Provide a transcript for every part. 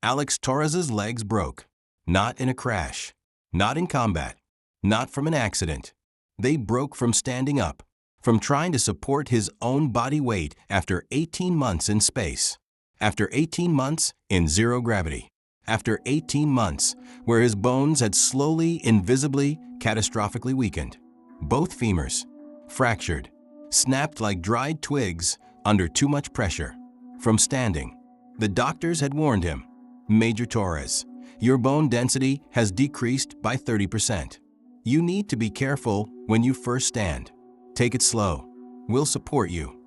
Alex Torres's legs broke. Not in a crash. Not in combat. Not from an accident. They broke from standing up, from trying to support his own body weight after 18 months in space, after 18 months in zero gravity, after 18 months where his bones had slowly, invisibly, catastrophically weakened. Both femurs, fractured, snapped like dried twigs under too much pressure. From standing, the doctors had warned him, "Major Torres, your bone density has decreased by 30%. You need to be careful when you first stand. Take it slow. We'll support you."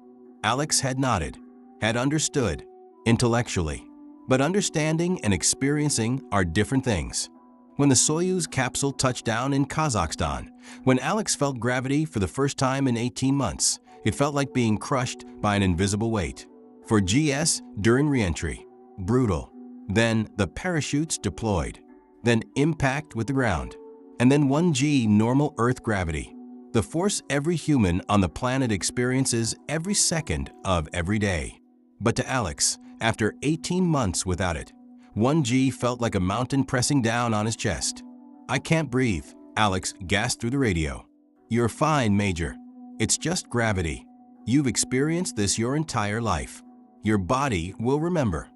Alex had nodded, had understood, intellectually. But understanding and experiencing are different things. When the Soyuz capsule touched down in Kazakhstan, when Alex felt gravity for the first time in 18 months, it felt like being crushed by an invisible weight. For GS, during re-entry, brutal. Then the parachutes deployed. Then impact with the ground. And then 1G normal Earth gravity. The force every human on the planet experiences every second of every day. But to Alex, after 18 months without it, 1G felt like a mountain pressing down on his chest. "I can't breathe," Alex gasped through the radio. "You're fine, Major. It's just gravity. You've experienced this your entire life. Your body will remember."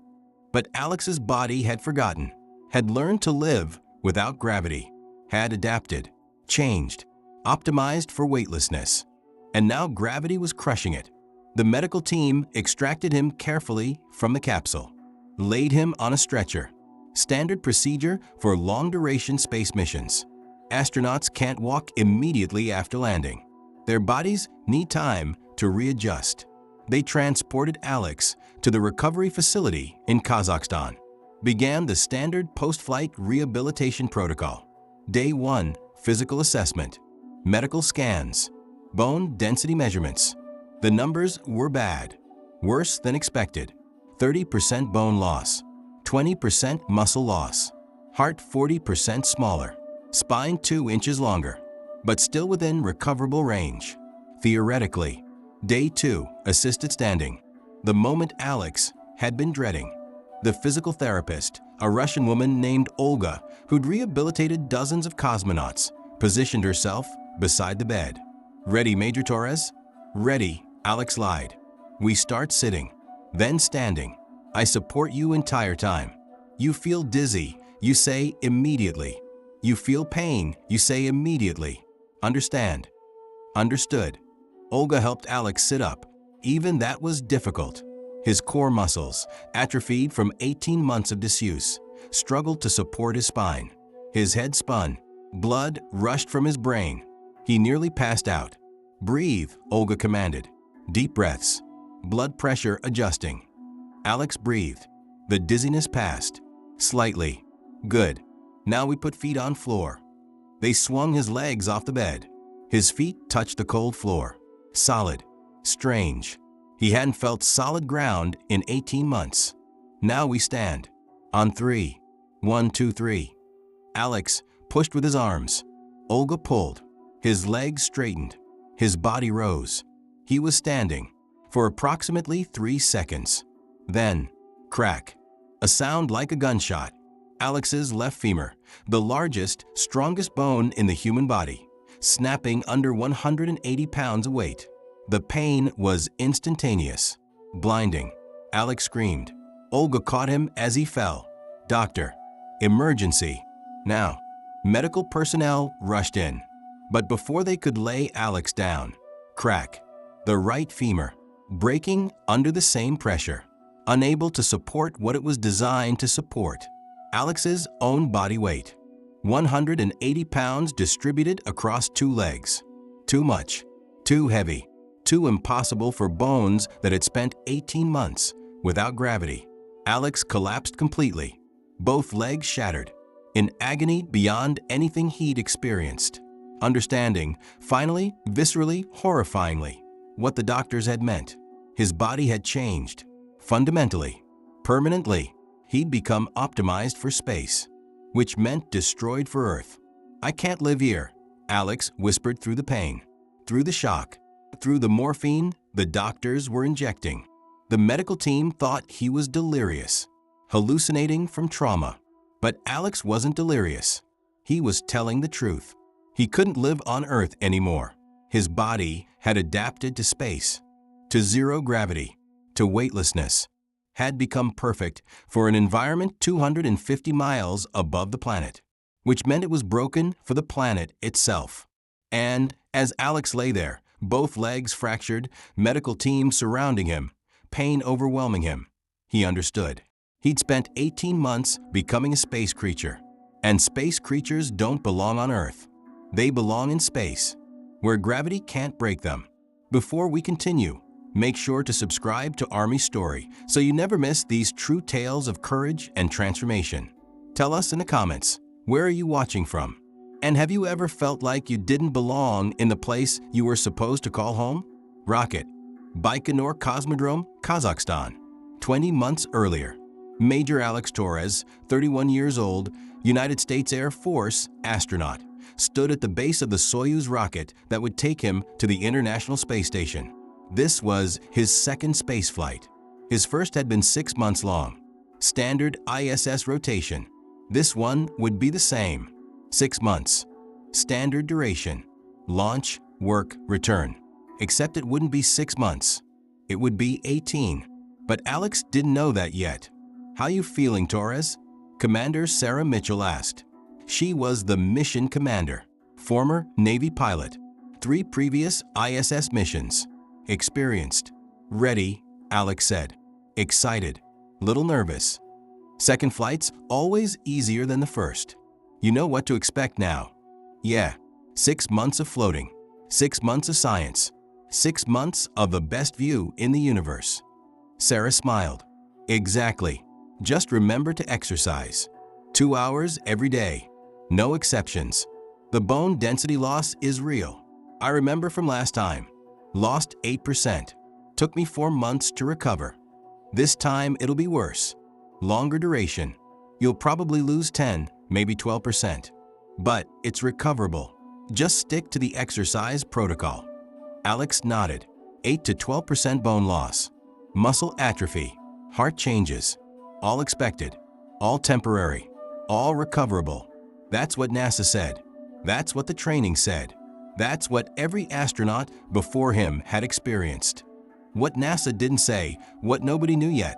But Alex's body had forgotten, had learned to live without gravity, had adapted, changed, optimized for weightlessness. And now gravity was crushing it. The medical team extracted him carefully from the capsule, laid him on a stretcher. Standard procedure for long-duration space missions. Astronauts can't walk immediately after landing. Their bodies need time to readjust. They transported Alex to the recovery facility in Kazakhstan. Began the standard post-flight rehabilitation protocol. Day 1, physical assessment, medical scans, bone density measurements. The numbers were bad, worse than expected. 30% bone loss, 20% muscle loss, heart 40% smaller, spine 2 inches longer, but still within recoverable range. Theoretically, Day 2, assisted standing. The moment Alex had been dreading. The physical therapist, a Russian woman named Olga, who'd rehabilitated dozens of cosmonauts, positioned herself beside the bed. "Ready, Major Torres?" "Ready," Alex lied. "We start sitting, then standing. I support you entire time. You feel dizzy, you say immediately. You feel pain, you say immediately. Understand?" Understood. Olga helped Alex sit up. Even that was difficult. His core muscles, atrophied from 18 months of disuse, struggled to support his spine. His head spun. Blood rushed from his brain. He nearly passed out. "Breathe," Olga commanded. Deep breaths. Blood pressure adjusting. Alex breathed. The dizziness passed. Slightly. Good. Now we put feet on floor. They swung his legs off the bed. His feet touched the cold floor. Solid. Strange. He hadn't felt solid ground in 18 months. Now we stand. On 3. 1, 2, 3. Alex pushed with his arms. Olga pulled. His legs straightened. His body rose. He was standing for approximately 3 seconds. Then, crack. A sound like a gunshot. Alex's left femur, the largest, strongest bone in the human body, snapping under 180 pounds of weight. The pain was instantaneous, blinding. Alex screamed. Olga caught him as he fell. "Doctor, emergency, now." Medical personnel rushed in. But before they could lay Alex down, crack. The right femur, breaking under the same pressure, unable to support what it was designed to support. Alex's own body weight. 180 pounds distributed across 2 legs. Too much, too heavy, too impossible for bones that had spent 18 months without gravity. Alex collapsed completely, both legs shattered, in agony beyond anything he'd experienced. Understanding, finally, viscerally, horrifyingly, what the doctors had meant. His body had changed. Fundamentally, permanently, he'd become optimized for space, which meant destroyed for Earth. "I can't live here," Alex whispered through the pain, through the shock, through the morphine the doctors were injecting. The medical team thought he was delirious. hallucinating from trauma. But Alex wasn't delirious. He was telling the truth. He couldn't live on Earth anymore. His body had adapted to space, to zero gravity, to weightlessness, had become perfect for an environment 250 miles above the planet, which meant it was broken for the planet itself. And as Alex lay there, both legs fractured, medical team surrounding him, pain overwhelming him, he understood. He'd spent 18 months becoming a space creature. And space creatures don't belong on Earth. They belong in space, where gravity can't break them. Before we continue, make sure to subscribe to Army Story so you never miss these true tales of courage and transformation. Tell us in the comments, where are you watching from? And have you ever felt like you didn't belong in the place you were supposed to call home? Rocket, Baikonur Cosmodrome, Kazakhstan. 20 months earlier, Major Alex Torres, 31 years old, United States Air Force astronaut, stood at the base of the Soyuz rocket that would take him to the International Space Station. This was his second space flight. His first had been 6 months long. Standard ISS rotation. This one would be the same. 6 months. Standard duration. Launch, work, return. Except it wouldn't be 6 months. It would be 18. But Alex didn't know that yet. "How you feeling, Torres?" Commander Sarah Mitchell asked. She was the mission commander, former Navy pilot, 3 previous ISS missions. Experienced. "Ready," Alex said. "Excited. Little nervous. Second flight's always easier than the first. You know what to expect now." "Yeah. 6 months of floating. 6 months of science. 6 months of the best view in the universe." Sarah smiled. "Exactly. Just remember to exercise. 2 hours every day. No exceptions. The bone density loss is real. I remember from last time. Lost 8%. Took me 4 months to recover. This time it'll be worse. Longer duration. You'll probably lose 10, maybe 12%. But it's recoverable. Just stick to the exercise protocol." Alex nodded. 8 to 12% bone loss. Muscle atrophy. Heart changes. All expected. All temporary. All recoverable. That's what NASA said. That's what the training said. That's what every astronaut before him had experienced. What NASA didn't say, what nobody knew yet,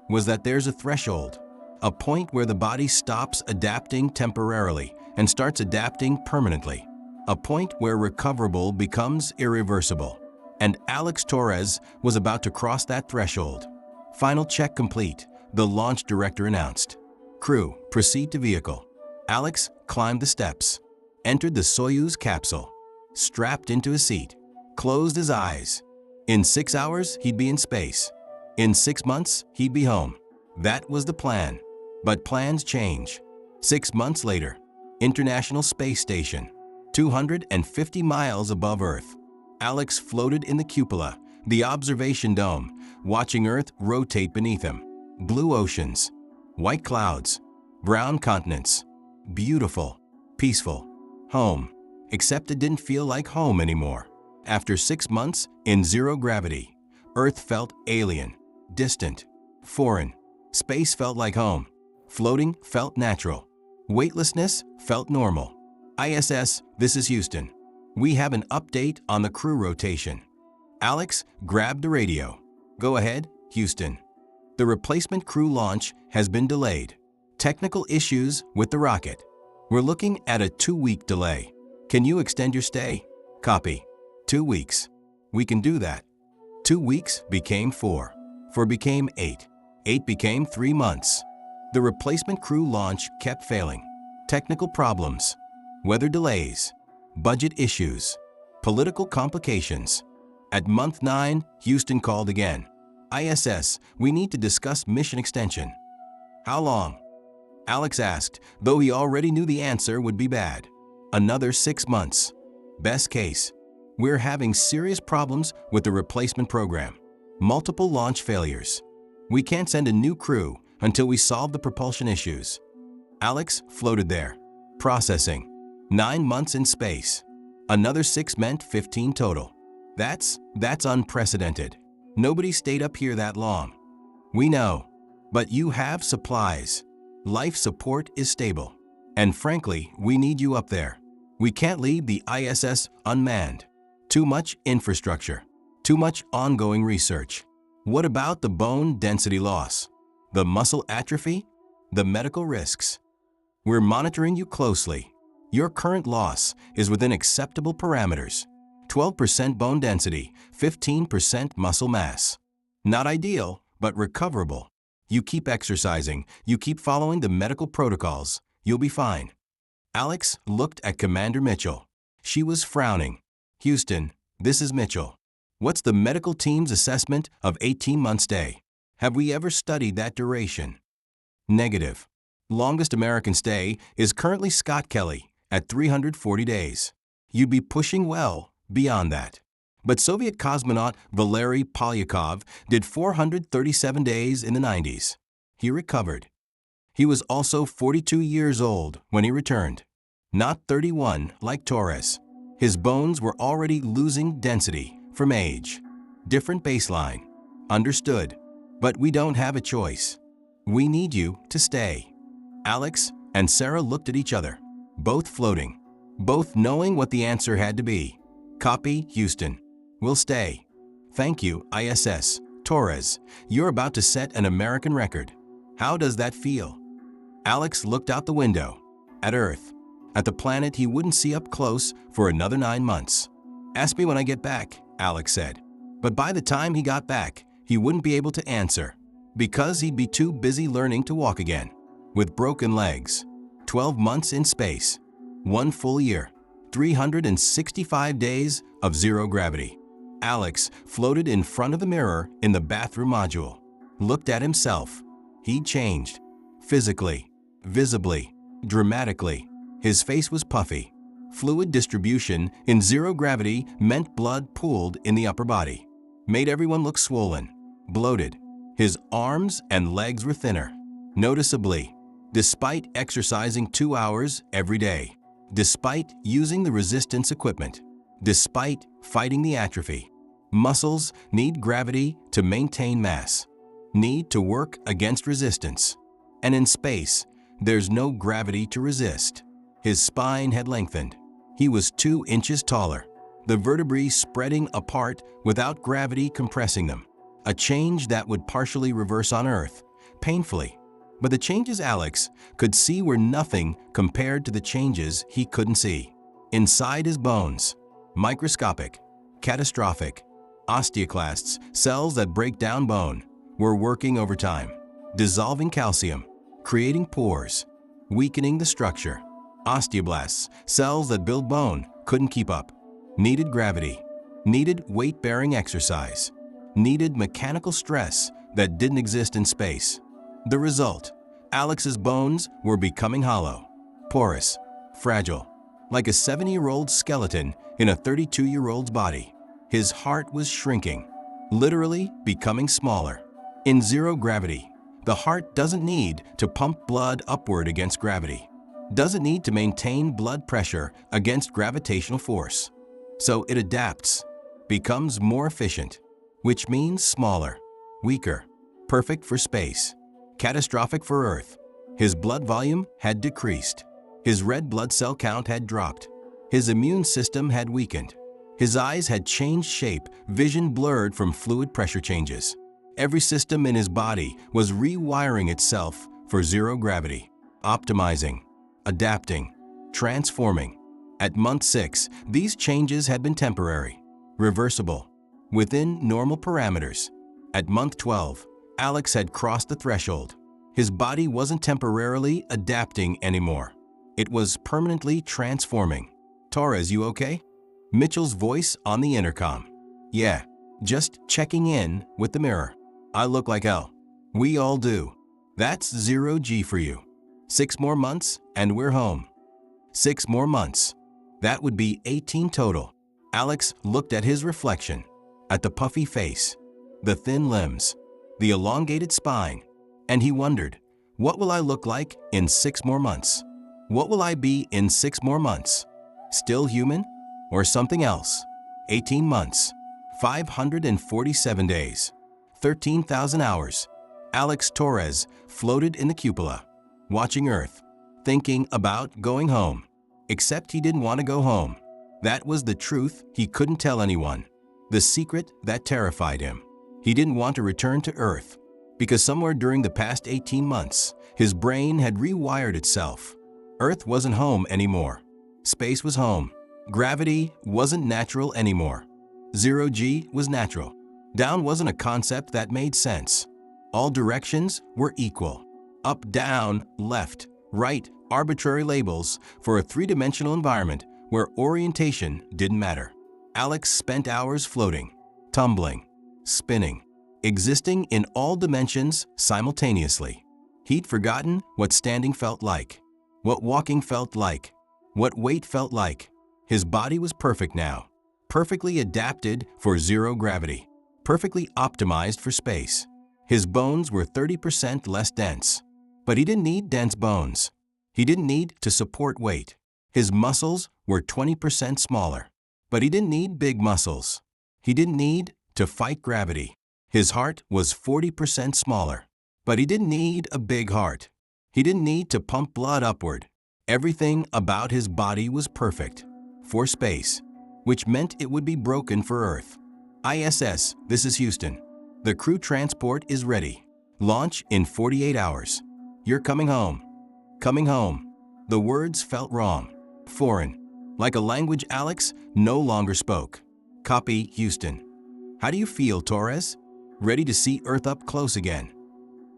was that there's a threshold, a point where the body stops adapting temporarily and starts adapting permanently, a point where recoverable becomes irreversible. And Alex Torres was about to cross that threshold. "Final check complete," the launch director announced. "Crew, proceed to vehicle." Alex climbed the steps, entered the Soyuz capsule, strapped into his seat, closed his eyes. In 6 hours, he'd be in space. In 6 months, he'd be home. That was the plan. But plans change. 6 months later, International Space Station, 250 miles above Earth. Alex floated in the cupola, the observation dome, watching Earth rotate beneath him. Blue oceans, white clouds, brown continents. Beautiful, peaceful. Home. Except it didn't feel like home anymore. After 6 months in zero gravity, Earth felt alien, distant, foreign. Space felt like home. Floating felt natural. Weightlessness felt normal. "ISS, this is Houston. We have an update on the crew rotation." Alex grabbed the radio. "Go ahead, Houston. The replacement crew launch has been delayed. Technical issues with the rocket. We're looking at a 2-week delay. Can you extend your stay?" "Copy. 2 weeks. We can do that." 2 weeks became 4. 4 became 8. 8 became 3 months. The replacement crew launch kept failing. Technical problems, weather delays, budget issues, political complications. At month 9, Houston called again. "ISS, we need to discuss mission extension." "How long?" Alex asked, though he already knew the answer would be bad. "Another 6 months. Best case. We're having serious problems with the replacement program. Multiple launch failures. We can't send a new crew until we solve the propulsion issues." Alex floated there, processing. 9 months in space. Another 6 meant 15 total. That's unprecedented. Nobody stayed up here that long. "We know." But you have supplies. Life support is stable. And frankly, we need you up there. We can't leave the ISS unmanned. Too much infrastructure. Too much ongoing research. What about the bone density loss? The muscle atrophy? The medical risks? We're monitoring you closely. Your current loss is within acceptable parameters. 12% bone density, 15% muscle mass. Not ideal, but recoverable. You keep exercising, you keep following the medical protocols, you'll be fine. Alex looked at Commander Mitchell. She was frowning. Houston, this is Mitchell. What's the medical team's assessment of 18-month stay? Have we ever studied that duration? Negative. Longest American stay is currently Scott Kelly at 340 days. You'd be pushing well beyond that. But Soviet cosmonaut Valery Polyakov did 437 days in the 90s. He recovered. He was also 42 years old when he returned. Not 31 like Torres. His bones were already losing density from age. Different baseline. Understood. But we don't have a choice. We need you to stay. Alex and Sarah looked at each other, both floating, both knowing what the answer had to be. Copy, Houston. We'll stay. Thank you, ISS. Torres, you're about to set an American record. How does that feel? Alex looked out the window, at Earth, at the planet he wouldn't see up close for another 9 months. Ask me when I get back, Alex said. But by the time he got back, he wouldn't be able to answer, because he'd be too busy learning to walk again. With broken legs, 12 months in space, 1 full year, 365 days of zero gravity. Alex floated in front of the mirror in the bathroom module, looked at himself. He'd changed. Physically, visibly, dramatically. His face was puffy. Fluid distribution in zero gravity meant blood pooled in the upper body. Made everyone look swollen, bloated. His arms and legs were thinner, noticeably, despite exercising 2 hours every day, despite using the resistance equipment, despite fighting the atrophy. Muscles need gravity to maintain mass, need to work against resistance. And in space, there's no gravity to resist. His spine had lengthened. He was 2 inches taller, the vertebrae spreading apart without gravity compressing them. A change that would partially reverse on Earth, painfully. But the changes Alex could see were nothing compared to the changes he couldn't see. Inside his bones, microscopic, catastrophic, osteoclasts, cells that break down bone, were working overtime, dissolving calcium, creating pores, weakening the structure. Osteoblasts, cells that build bone, couldn't keep up. Needed gravity, needed weight-bearing exercise, needed mechanical stress that didn't exist in space. The result, Alex's bones were becoming hollow, porous, fragile, like a 70-year-old skeleton in a 32-year-old's body. His heart was shrinking, literally becoming smaller. In zero gravity, the heart doesn't need to pump blood upward against gravity, doesn't need to maintain blood pressure against gravitational force. So it adapts, becomes more efficient, which means smaller, weaker, perfect for space, catastrophic for Earth. His blood volume had decreased. His red blood cell count had dropped. His immune system had weakened. His eyes had changed shape, vision blurred from fluid pressure changes. Every system in his body was rewiring itself for zero gravity, optimizing, adapting, transforming. At month 6, these changes had been temporary, reversible, within normal parameters. At month 12, Alex had crossed the threshold. His body wasn't temporarily adapting anymore. It was permanently transforming. Torres, you okay? Mitchell's voice on the intercom. Yeah, just checking in with the mirror. I look like hell. We all do. That's 0G for you. 6 more months and we're home. 6 more months. That would be 18 total. Alex looked at his reflection, at the puffy face, the thin limbs, the elongated spine, and he wondered, what will I look like in 6 more months? What will I be in 6 more months? Still human or something else? 18 months, 547 days, 13,000 hours, Alex Torres floated in the cupola, watching Earth, thinking about going home. Except he didn't want to go home. That was the truth he couldn't tell anyone. The secret that terrified him. He didn't want to return to Earth, because somewhere during the past 18 months, his brain had rewired itself. Earth wasn't home anymore. Space was home. Gravity wasn't natural anymore. Zero G was natural. Down wasn't a concept that made sense. All directions were equal. Up, down, left, right, arbitrary labels for a three-dimensional environment where orientation didn't matter. Alex spent hours floating, tumbling, spinning, existing in all dimensions simultaneously. He'd forgotten what standing felt like, what walking felt like, what weight felt like. His body was perfect now, perfectly adapted for zero gravity, perfectly optimized for space. His bones were 30% less dense, but he didn't need dense bones. He didn't need to support weight. His muscles were 20% smaller, but he didn't need big muscles. He didn't need to fight gravity. His heart was 40% smaller, but he didn't need a big heart. He didn't need to pump blood upward. Everything about his body was perfect for space, which meant it would be broken for Earth. ISS, this is Houston. The crew transport is ready. Launch in 48 hours. You're coming home. Coming home. The words felt wrong, foreign, like a language Alex no longer spoke. Copy, Houston. How do you feel, Torres? Ready to see Earth up close again?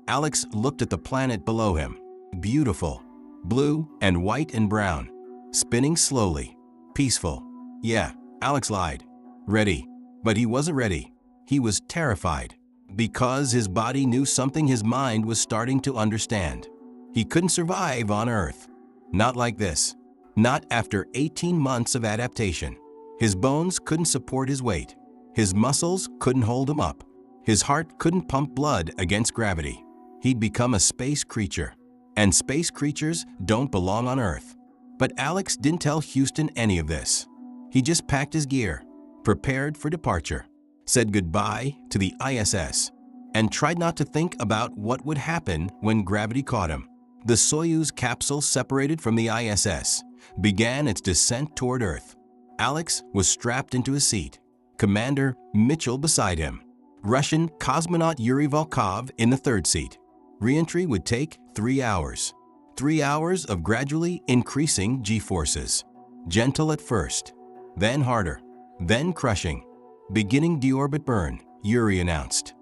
Alex looked at the planet below him. Beautiful, blue and white and brown, spinning slowly, peaceful. Yeah, Alex lied. Ready. But he wasn't ready. He was terrified, because his body knew something his mind was starting to understand. He couldn't survive on Earth. Not like this. Not after 18 months of adaptation. His bones couldn't support his weight. His muscles couldn't hold him up. His heart couldn't pump blood against gravity. He'd become a space creature. And space creatures don't belong on Earth. But Alex didn't tell Houston any of this. He just packed his gear, prepared for departure, said goodbye to the ISS, and tried not to think about what would happen when gravity caught him. The Soyuz capsule separated from the ISS, began its descent toward Earth. Alex was strapped into his seat, Commander Mitchell beside him, Russian cosmonaut Yuri Volkov in the third seat. Re-entry would take 3 hours. 3 hours of gradually increasing G-forces. Gentle at first, then harder, then crushing. Beginning deorbit burn, Yuri announced.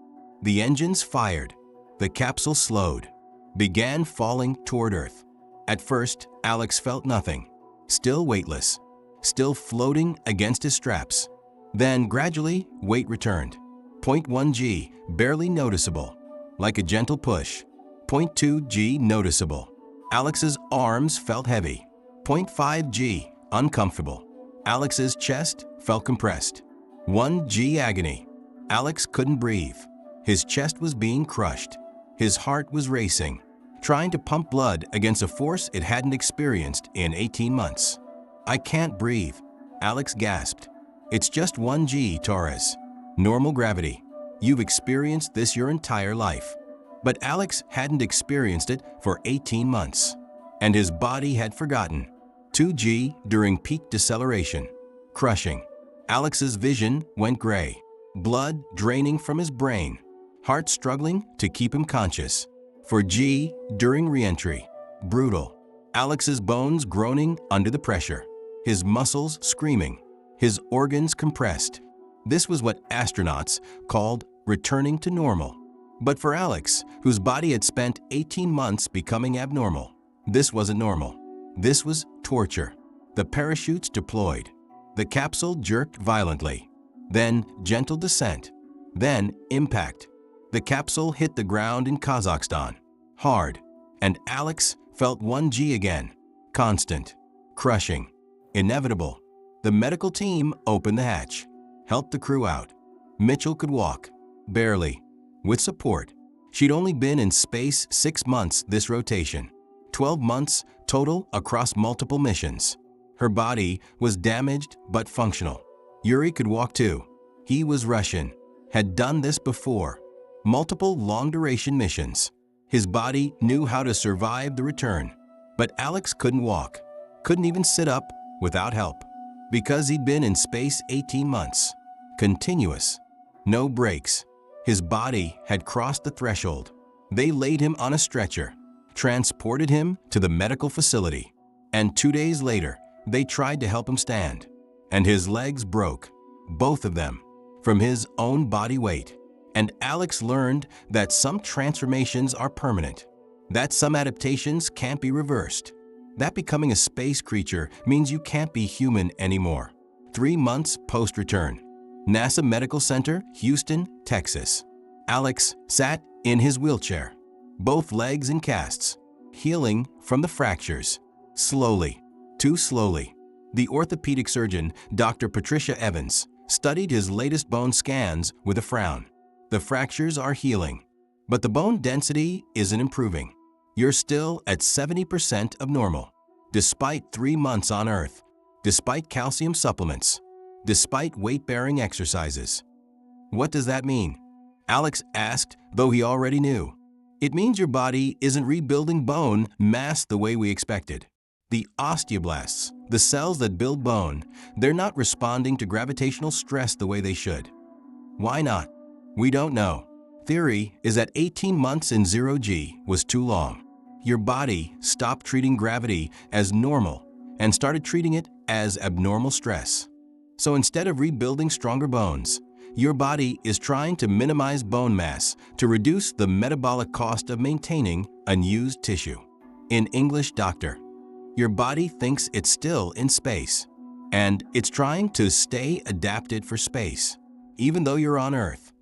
The engines fired. The capsule slowed, began falling toward Earth. At first, Alex felt nothing, still weightless, still floating against his straps. Then gradually, weight returned. 0.1 G, barely noticeable, like a gentle push. 0.2 G, noticeable. Alex's arms felt heavy. 0.5 G, uncomfortable. Alex's chest felt compressed. 1 G, agony. Alex couldn't breathe. His chest was being crushed. His heart was racing, trying to pump blood against a force it hadn't experienced in 18 months. I can't breathe, Alex gasped. It's just 1 G, Torres. Normal gravity. You've experienced this your entire life. But Alex hadn't experienced it for 18 months, and his body had forgotten. 2 G during peak deceleration. Crushing. Alex's vision went gray, blood draining from his brain, heart struggling to keep him conscious. 4 G during re-entry. Brutal. Alex's bones groaning under the pressure, his muscles screaming, his organs compressed. This was what astronauts called returning to normal. But for Alex, whose body had spent 18 months becoming abnormal, this wasn't normal. This was torture. The parachutes deployed. The capsule jerked violently. Then gentle descent. Then impact. The capsule hit the ground in Kazakhstan. Hard. And Alex felt 1 G again. Constant. Crushing. Inevitable. The medical team opened the hatch, helped the crew out. Mitchell could walk. Barely. With support. She'd only been in space 6 months this rotation. 12 months total across multiple missions. Her body was damaged but functional. Yuri could walk too. He was Russian, had done this before. multiple long-duration missions. His body knew how to survive the return. But Alex couldn't walk, couldn't even sit up without help, because he'd been in space 18 months. Continuous. No breaks. His body had crossed the threshold. They laid him on a stretcher, transported him to the medical facility, and 2 days later, they tried to help him stand. And his legs broke, both of them, from his own body weight. And Alex learned that some transformations are permanent, that some adaptations can't be reversed, that becoming a space creature means you can't be human anymore. 3 months post-return. NASA Medical Center, Houston, Texas. Alex sat in his wheelchair, both legs in casts, healing from the fractures. Slowly, too slowly. The orthopedic surgeon, Dr. Patricia Evans, studied his latest bone scans with a frown. The fractures are healing, but the bone density isn't improving. You're still at 70% of normal, despite 3 months on Earth, despite calcium supplements, despite weight-bearing exercises. What does that mean? Alex asked, though he already knew. It means your body isn't rebuilding bone mass the way we expected. The osteoblasts, the cells that build bone, they're not responding to gravitational stress the way they should. Why not? We don't know. Theory is that 18 months in 0G was too long. Your body stopped treating gravity as normal and started treating it as abnormal stress. So instead of rebuilding stronger bones, your body is trying to minimize bone mass to reduce the metabolic cost of maintaining unused tissue. In English, doctor, your body thinks it's still in space, and it's trying to stay adapted for space, even though you're on Earth.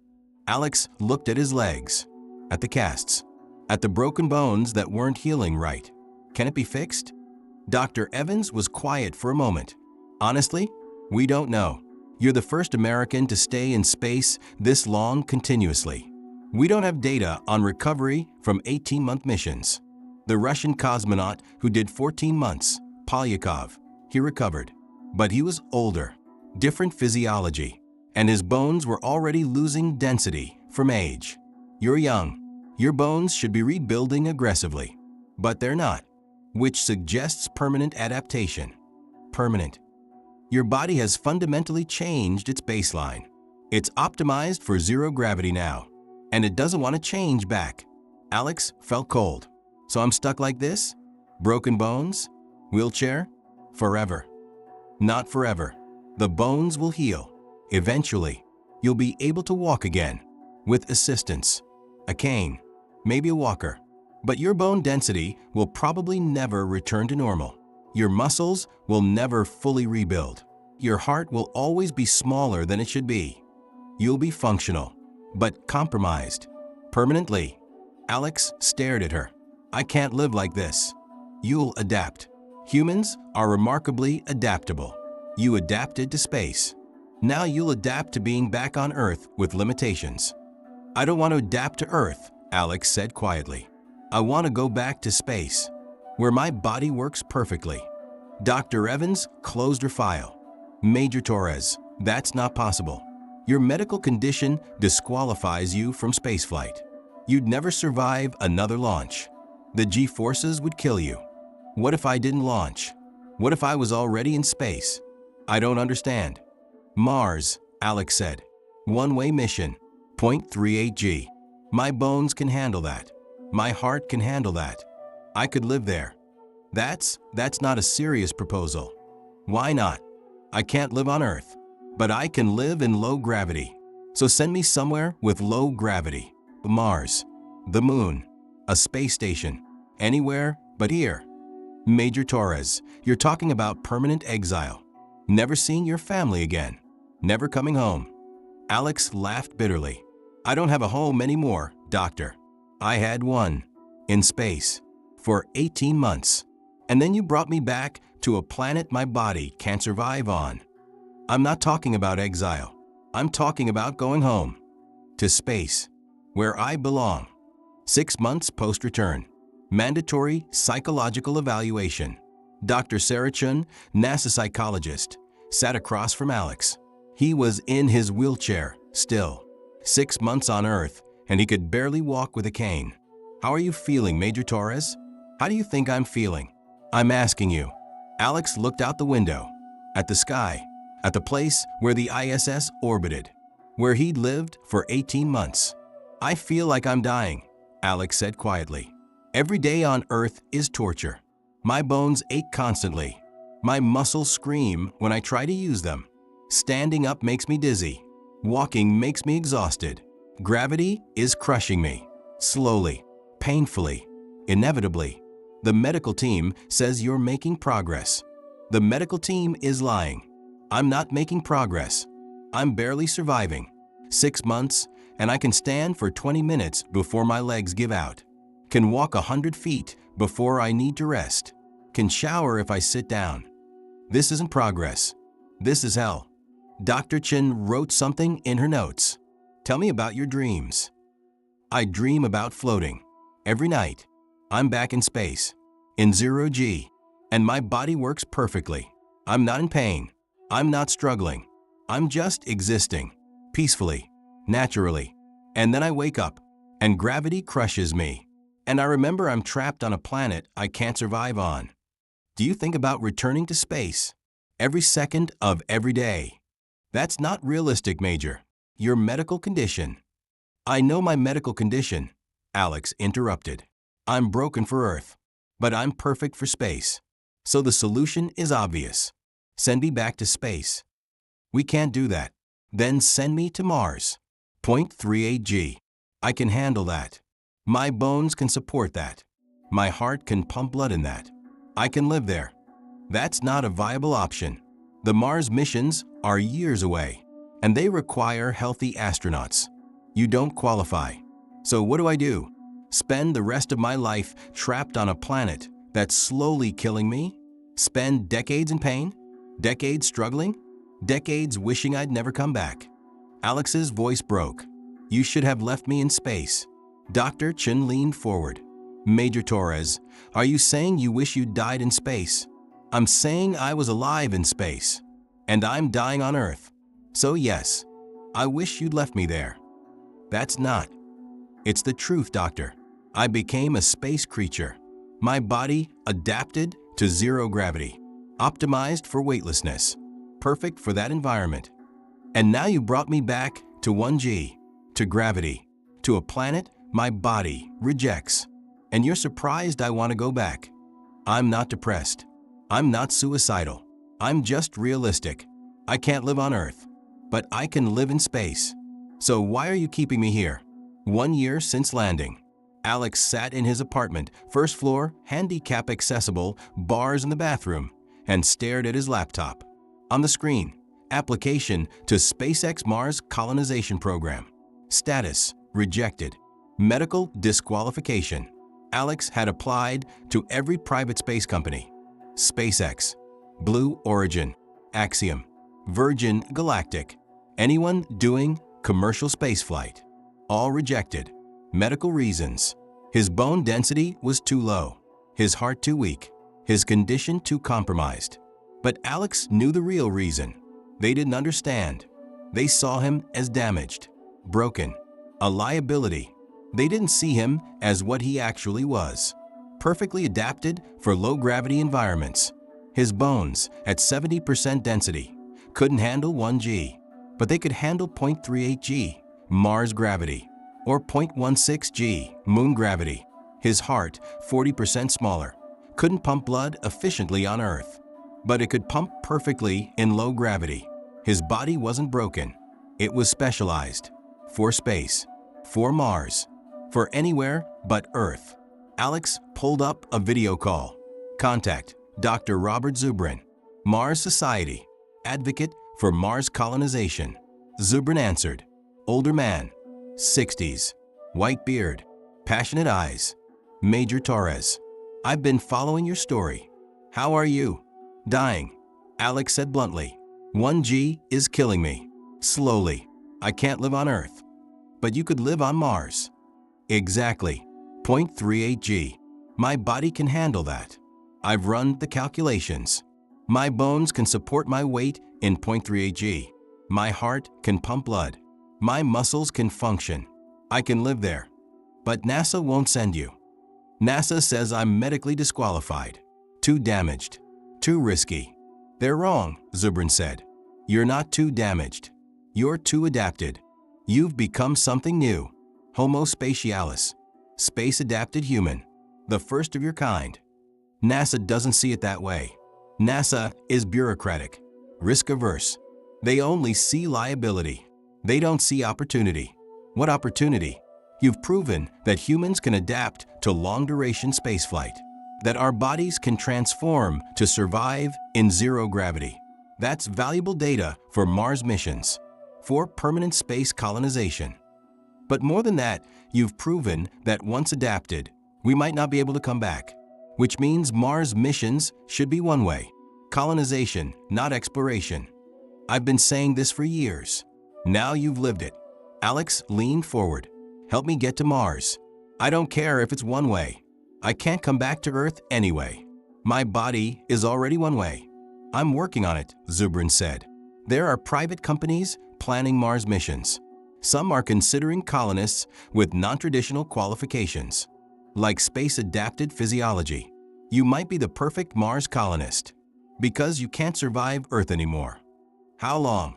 Alex looked at his legs, at the casts, at the broken bones that weren't healing right. Can it be fixed? Dr. Evans was quiet for a moment. Honestly, we don't know. You're the first American to stay in space this long continuously. We don't have data on recovery from 18-month missions. The Russian cosmonaut who did 14 months, Polyakov, he recovered. But he was older, different physiology, and his bones were already losing density from age. You're young. Your bones should be rebuilding aggressively, but they're not, which suggests permanent adaptation. Permanent. Your body has fundamentally changed its baseline. It's optimized for zero gravity now, and it doesn't want to change back. Alex felt cold. So I'm stuck like this? Broken bones? Wheelchair? Forever. Not forever. The bones will heal. Eventually, you'll be able to walk again, with assistance. A cane, maybe a walker. But your bone density will probably never return to normal. Your muscles will never fully rebuild. Your heart will always be smaller than it should be. You'll be functional, but compromised. Permanently. Alex stared at her. I can't live like this. You'll adapt. Humans are remarkably adaptable. You adapted to space. Now you'll adapt to being back on Earth with limitations. I don't want to adapt to Earth, Alex said quietly. I want to go back to space, where my body works perfectly. Dr. Evans closed her file. Major Torres, that's not possible. Your medical condition disqualifies you from spaceflight. You'd never survive another launch. The G-forces would kill you. What if I didn't launch? What if I was already in space? I don't understand. Mars, Alex said. One-way mission, 0.38 G. My bones can handle that. My heart can handle that. I could live there. That's not a serious proposal. Why not? I can't live on Earth, but I can live in low gravity. So send me somewhere with low gravity. Mars, the moon, a space station, anywhere but here. Major Torres, you're talking about permanent exile. Never seeing your family again. Never coming home. Alex laughed bitterly. I don't have a home anymore, doctor. I had one. In space. For 18 months. And then you brought me back to a planet my body can't survive on. I'm not talking about exile. I'm talking about going home. To space. Where I belong. 6 months post-return. Mandatory psychological evaluation. Dr. Sarachun, NASA psychologist, sat across from Alex. He was in his wheelchair, still. 6 months on Earth and he could barely walk with a cane. How are you feeling, Major Torres? How do you think I'm feeling? I'm asking you. Alex looked out the window, at the sky, at the place where the ISS orbited, where he'd lived for 18 months. I feel like I'm dying, Alex said quietly. Every day on Earth is torture. My bones ache constantly. My muscles scream when I try to use them. Standing up makes me dizzy. Walking makes me exhausted. Gravity is crushing me. Slowly, painfully, inevitably. The medical team says you're making progress. The medical team is lying. I'm not making progress. I'm barely surviving. 6 months, and I can stand for 20 minutes before my legs give out. Can walk 100 feet before I need to rest. Can shower if I sit down. This isn't progress. This is hell. Dr. Chin wrote something in her notes. Tell me about your dreams. I dream about floating. Every night, I'm back in space, in 0G, and my body works perfectly. I'm not in pain. I'm not struggling. I'm just existing, peacefully, naturally. And then I wake up, and gravity crushes me. And I remember I'm trapped on a planet I can't survive on. Do you think about returning to space? Every second of every day. That's not realistic, Major. Your medical condition. I know my medical condition, Alex interrupted. I'm broken for Earth, but I'm perfect for space. So the solution is obvious. Send me back to space. We can't do that. Then send me to Mars. 0.38G. I can handle that. My bones can support that. My heart can pump blood in that. I can live there. That's not a viable option. The Mars missions are years away, and they require healthy astronauts. You don't qualify. So what do? Spend the rest of my life trapped on a planet that's slowly killing me? Spend decades in pain? Decades struggling? Decades wishing I'd never come back? Alex's voice broke. You should have left me in space. Dr. Chin leaned forward. Major Torres, are you saying you wish you died in space? I'm saying I was alive in space, and I'm dying on Earth. So yes, I wish you'd left me there. That's not. It's the truth, doctor. I became a space creature. My body adapted to zero gravity, optimized for weightlessness, perfect for that environment. And now you brought me back to 1G, to gravity, to a planet my body rejects. And you're surprised I want to go back. I'm not depressed. I'm not suicidal. I'm just realistic. I can't live on Earth, but I can live in space. So why are you keeping me here? 1 year since landing. Alex sat in his apartment, first floor, handicap accessible, bars in the bathroom, and stared at his laptop. On the screen, application to SpaceX Mars colonization program. Status, rejected. Medical disqualification. Alex had applied to every private space company. SpaceX, Blue Origin, Axiom, Virgin Galactic, anyone doing commercial spaceflight. All rejected. Medical reasons. His bone density was too low, his heart too weak, his condition too compromised. But Alex knew the real reason. They didn't understand. They saw him as damaged, broken, a liability. They didn't see him as what he actually was. Perfectly adapted for low-gravity environments. His bones, at 70% density, couldn't handle 1G, but they could handle 0.38G, Mars gravity, or 0.16G, Moon gravity. His heart, 40% smaller, couldn't pump blood efficiently on Earth, but it could pump perfectly in low gravity. His body wasn't broken. It was specialized. For space. For Mars. For anywhere but Earth. Alex pulled up a video call. Contact Dr. Robert Zubrin, Mars Society, advocate for Mars colonization. Zubrin answered. Older man, 60s, white beard, passionate eyes. Major Torres, I've been following your story. How are you? Dying. Alex said bluntly. 1G is killing me. Slowly. I can't live on Earth. But you could live on Mars. Exactly. 0.38G. My body can handle that. I've run the calculations. My bones can support my weight in 0.38G. My heart can pump blood. My muscles can function. I can live there. But NASA won't send you. NASA says I'm medically disqualified. Too damaged. Too risky. They're wrong, Zubrin said. You're not too damaged. You're too adapted. You've become something new. Homo spatialis. Space-adapted human. The first of your kind. NASA doesn't see it that way. NASA is bureaucratic. Risk-averse. They only see liability. They don't see opportunity. What opportunity? You've proven that humans can adapt to long-duration spaceflight, that our bodies can transform to survive in zero gravity. That's valuable data for Mars missions, for permanent space colonization. But more than that, you've proven that once adapted, we might not be able to come back, which means Mars missions should be one way. Colonization, not exploration. I've been saying this for years. Now you've lived it. Alex leaned forward. Help me get to Mars. I don't care if it's one way. I can't come back to Earth anyway. My body is already one way. I'm working on it, Zubrin said. There are private companies planning Mars missions. Some are considering colonists with non-traditional qualifications, like space-adapted physiology. You might be the perfect Mars colonist because you can't survive Earth anymore. How long?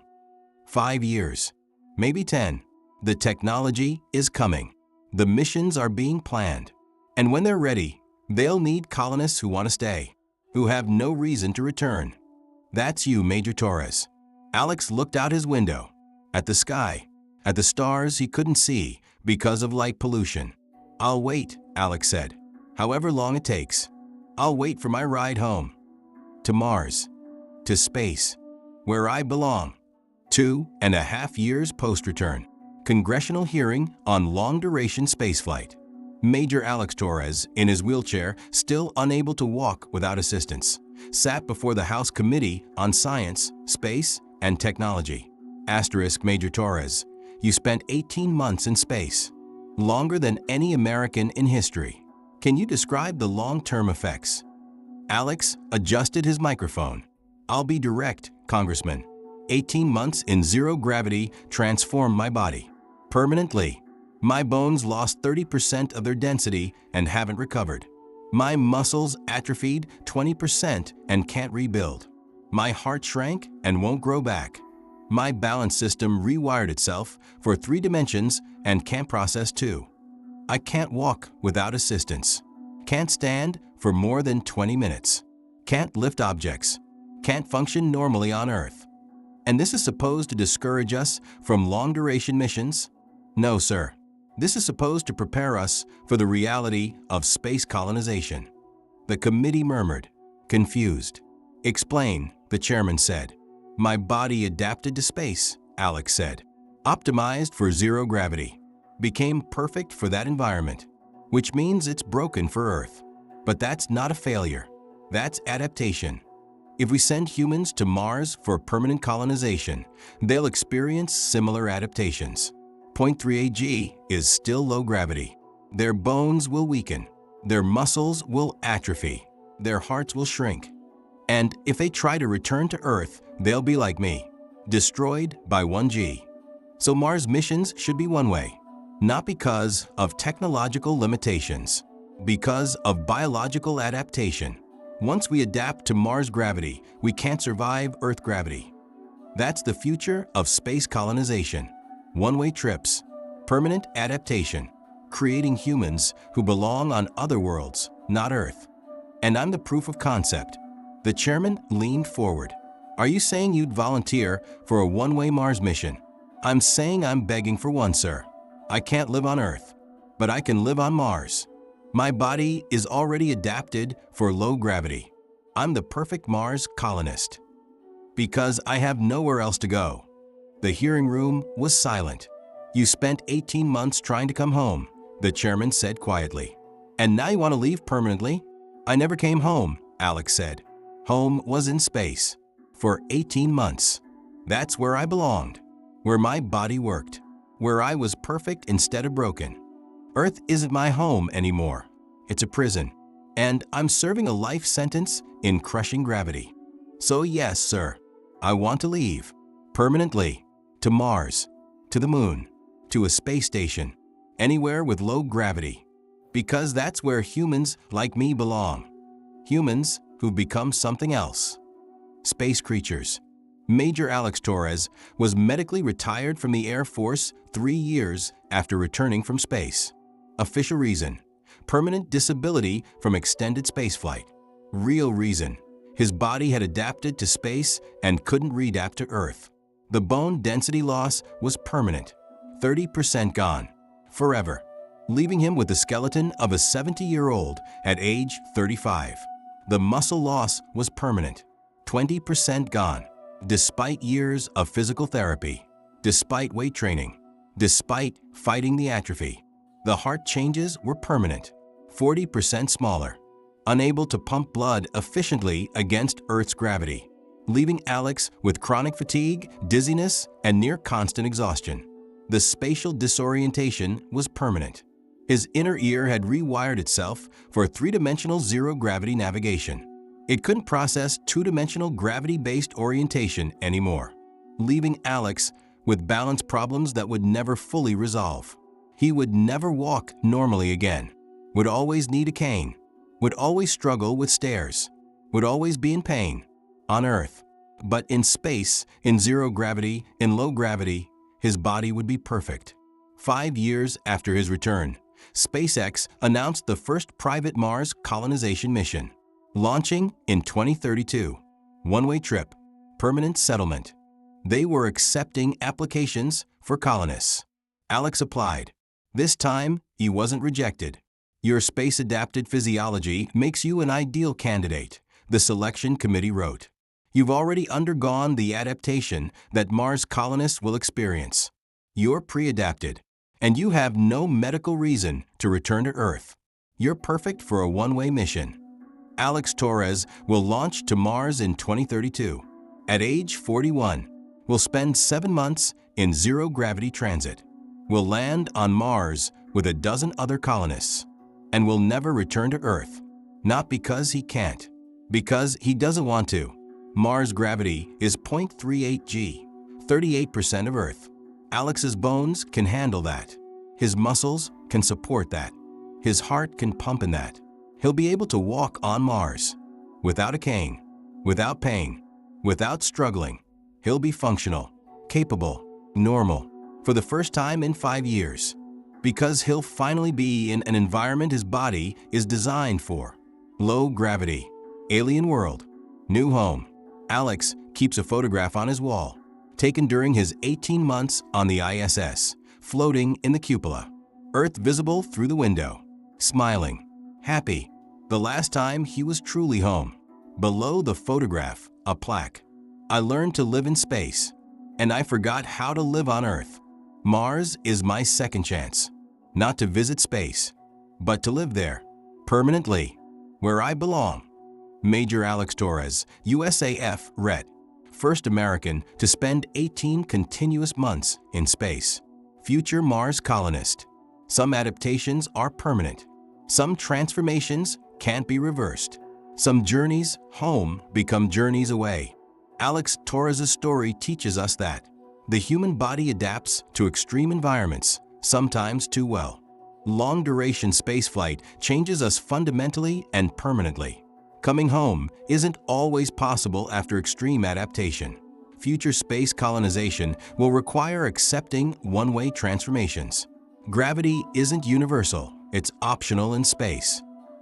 5 years. Maybe 10. The technology is coming. The missions are being planned. And when they're ready, they'll need colonists who want to stay, who have no reason to return. That's you, Major Torres. Alex looked out his window, at the sky, at the stars he couldn't see because of light pollution. I'll wait, Alex said. However long it takes. I'll wait for my ride home. To Mars. To space. Where I belong. 2.5 years post-return. Congressional hearing on long-duration spaceflight. Major Alex Torres, in his wheelchair, still unable to walk without assistance, sat before the House Committee on Science, Space, and Technology. Major Torres, you spent 18 months in space, longer than any American in history. Can you describe the long-term effects? Alex adjusted his microphone. I'll be direct, Congressman. 18 months in zero gravity transformed my body. Permanently. My bones lost 30% of their density and haven't recovered. My muscles atrophied 20% and can't rebuild. My heart shrank and won't grow back. My balance system rewired itself for 3 dimensions and can't process 2. I can't walk without assistance. Can't stand for more than 20 minutes. Can't lift objects. Can't function normally on Earth. And this is supposed to discourage us from long-duration missions? No, sir. This is supposed to prepare us for the reality of space colonization. The committee murmured, confused. Explain, the chairman said. My body adapted to space, Alex said. Optimized for zero gravity. Became perfect for that environment, which means it's broken for Earth. But that's not a failure. That's adaptation. If we send humans to Mars for permanent colonization, they'll experience similar adaptations. 0.38 g is still low gravity. Their bones will weaken. Their muscles will atrophy. Their hearts will shrink. And if they try to return to Earth, they'll be like me, destroyed by 1 g. So Mars missions should be one way, not because of technological limitations, because of biological adaptation. Once we adapt to Mars gravity, we can't survive Earth gravity. That's the future of space colonization. One-way trips, permanent adaptation, creating humans who belong on other worlds, not Earth. And I'm the proof of concept. The chairman leaned forward. Are you saying you'd volunteer for a one-way Mars mission? I'm saying I'm begging for one, sir. I can't live on Earth, but I can live on Mars. My body is already adapted for low gravity. I'm the perfect Mars colonist. Because I have nowhere else to go. The hearing room was silent. You spent 18 months trying to come home, the chairman said quietly. And now you want to leave permanently? I never came home, Alex said. Home was in space. For 18 months. That's where I belonged. Where my body worked. Where I was perfect instead of broken. Earth isn't my home anymore. It's a prison. And I'm serving a life sentence in crushing gravity. So yes, sir. I want to leave. Permanently. To Mars. To the moon. To a space station. anywhere with low gravity. Because that's where humans like me belong. Humans who've become something else. Space creatures. Major Alex Torres was medically retired from the Air Force 3 years after returning from space. Official reason: permanent disability from extended spaceflight. Real reason: his body had adapted to space and couldn't readapt to Earth. The bone density loss was permanent, 30% gone, forever, leaving him with the skeleton of a 70-year-old at age 35. The muscle loss was permanent, 20% gone. Despite years of physical therapy, despite weight training, despite fighting the atrophy, the heart changes were permanent, 40% smaller, unable to pump blood efficiently against Earth's gravity, leaving Alex with chronic fatigue, dizziness, and near-constant exhaustion. The spatial disorientation was permanent. His inner ear had rewired itself for three-dimensional zero-gravity navigation. It couldn't process two-dimensional gravity-based orientation anymore, leaving Alex with balance problems that would never fully resolve. He would never walk normally again, would always need a cane, would always struggle with stairs, would always be in pain on Earth. But in space, in zero gravity, in low gravity, his body would be perfect. 5 years after his return, SpaceX announced the first private Mars colonization mission. Launching in 2032, one-way trip, permanent settlement. They were accepting applications for colonists. Alex applied. This time, he wasn't rejected. Your space-adapted physiology makes you an ideal candidate, the selection committee wrote. You've already undergone the adaptation that Mars colonists will experience. You're pre-adapted, and you have no medical reason to return to Earth. You're perfect for a one-way mission. Alex Torres will launch to Mars in 2032. At age 41, will spend 7 months in zero-gravity transit. Will land on Mars with a dozen other colonists, and will never return to Earth. Not because he can't, because he doesn't want to. Mars gravity is 0.38 g, 38% of Earth. Alex's bones can handle that. His muscles can support that. His heart can pump in that. He'll be able to walk on Mars, without a cane, without pain, without struggling. He'll be functional, capable, normal, for the first time in 5 years, because he'll finally be in an environment his body is designed for. Low gravity, alien world, new home. Alex keeps a photograph on his wall, taken during his 18 months on the ISS, floating in the cupola, Earth visible through the window, smiling, happy, the last time he was truly home. Below the photograph, a plaque. I learned to live in space, and I forgot how to live on Earth. Mars is my second chance, not to visit space, but to live there, permanently, where I belong. Major Alex Torres, USAF Ret, first American to spend 18 continuous months in space. Future Mars colonist. Some adaptations are permanent. Some transformations can't be reversed. Some journeys home become journeys away. Alex Torres' story teaches us that the human body adapts to extreme environments, sometimes too well. Long-duration spaceflight changes us fundamentally and permanently. Coming home isn't always possible after extreme adaptation. Future space colonization will require accepting one-way transformations. Gravity isn't universal, it's optional in space.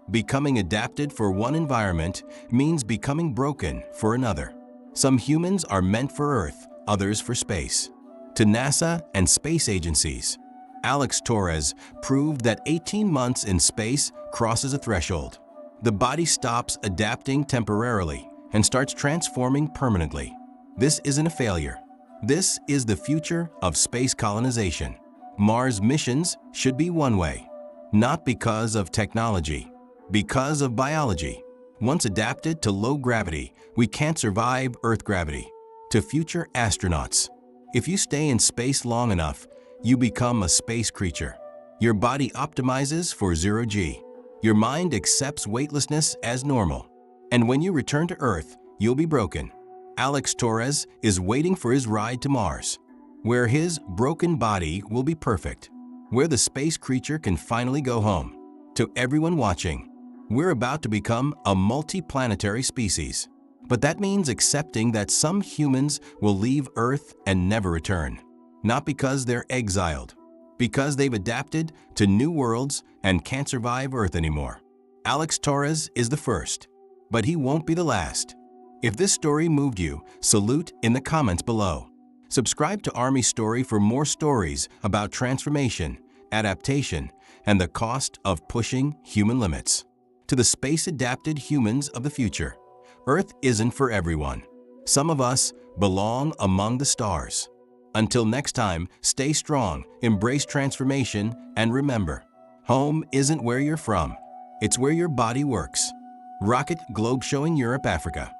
Becoming adapted for one environment means becoming broken for another. Some humans are meant for Earth, others for space. To NASA and space agencies, Alex Torres proved that 18 months in space crosses a threshold. The body stops adapting temporarily and starts transforming permanently. This isn't a failure. This is the future of space colonization. Mars missions should be one way, not because of technology, because of biology. Once adapted to low gravity, we can't survive Earth gravity. To future astronauts, if you stay in space long enough, you become a space creature. Your body optimizes for zero G. Your mind accepts weightlessness as normal. And when you return to Earth, you'll be broken. Alex Torres is waiting for his ride to Mars, where his broken body will be perfect. where the space creature can finally go home. To everyone watching, we're about to become a multi-planetary species. But that means accepting that some humans will leave Earth and never return. Not because they're exiled, because they've adapted to new worlds and can't survive Earth anymore. Alex Torres is the first, but he won't be the last. If this story moved you, salute in the comments below. Subscribe to Army Story for more stories about transformation, adaptation, and the cost of pushing human limits. To the space-adapted humans of the future, Earth isn't for everyone. Some of us belong among the stars. Until next time, stay strong, embrace transformation, and remember, home isn't where you're from. It's where your body works. Rocket Globe showing Europe, Africa.